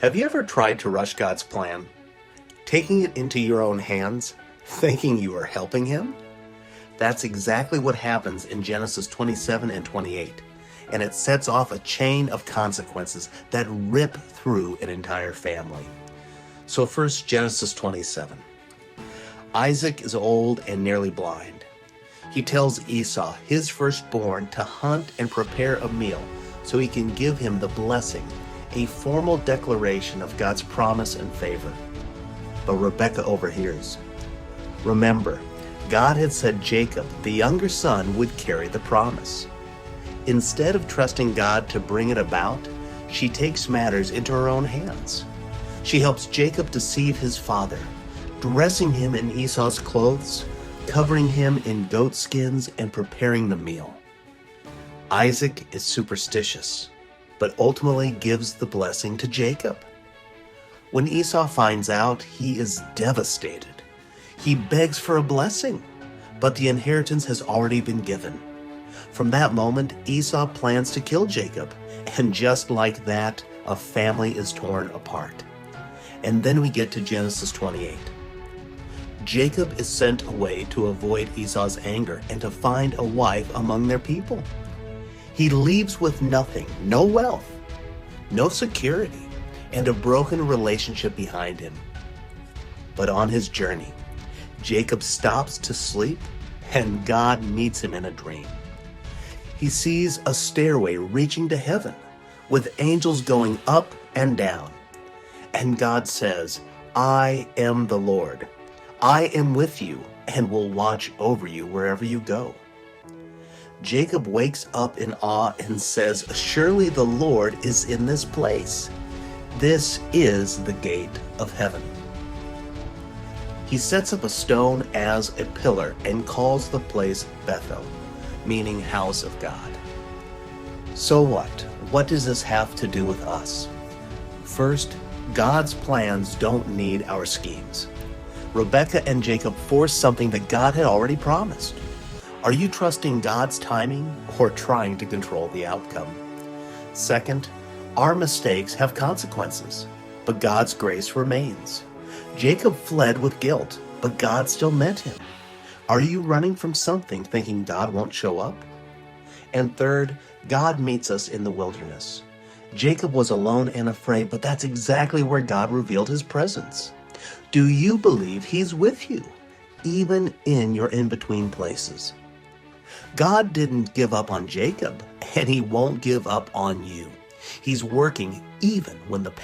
Have you ever tried to rush God's plan, taking it into your own hands, thinking you are helping Him? That's exactly what happens in Genesis 27 and 28, and it sets off a chain of consequences that rip through an entire family. So first, Genesis 27. Isaac is old and nearly blind. He tells Esau, his firstborn, to hunt and prepare a meal so he can give him the blessing, a formal declaration of God's promise and favor. But Rebekah overhears. Remember, God had said Jacob, the younger son, would carry the promise. Instead of trusting God to bring it about, she takes matters into her own hands. She helps Jacob deceive his father, dressing him in Esau's clothes, covering him in goat skins, and preparing the meal. Isaac is superstitious, but ultimately gives the blessing to Jacob. When Esau finds out, he is devastated. He begs for a blessing, but the inheritance has already been given. From that moment, Esau plans to kill Jacob, and just like that, a family is torn apart. And then we get to Genesis 28. Jacob is sent away to avoid Esau's anger and to find a wife among their people. He leaves with nothing, no wealth, no security, and a broken relationship behind him. But on his journey, Jacob stops to sleep, and God meets him in a dream. He sees a stairway reaching to heaven, with angels going up and down. And God says, "I am the Lord. I am with you and will watch over you wherever you go." Jacob wakes up in awe and says, "Surely the Lord is in this place. This is the gate of heaven." He sets up a stone as a pillar and calls the place Bethel, meaning house of God. So what? What does this have to do with us? First, God's plans don't need our schemes. Rebekah and Jacob forced something that God had already promised. Are you trusting God's timing or trying to control the outcome? Second, our mistakes have consequences, but God's grace remains. Jacob fled with guilt, but God still met him. Are you running from something thinking God won't show up? And third, God meets us in the wilderness. Jacob was alone and afraid, but that's exactly where God revealed His presence. Do you believe He's with you, even in your in-between places? God didn't give up on Jacob, and He won't give up on you. He's working even when the path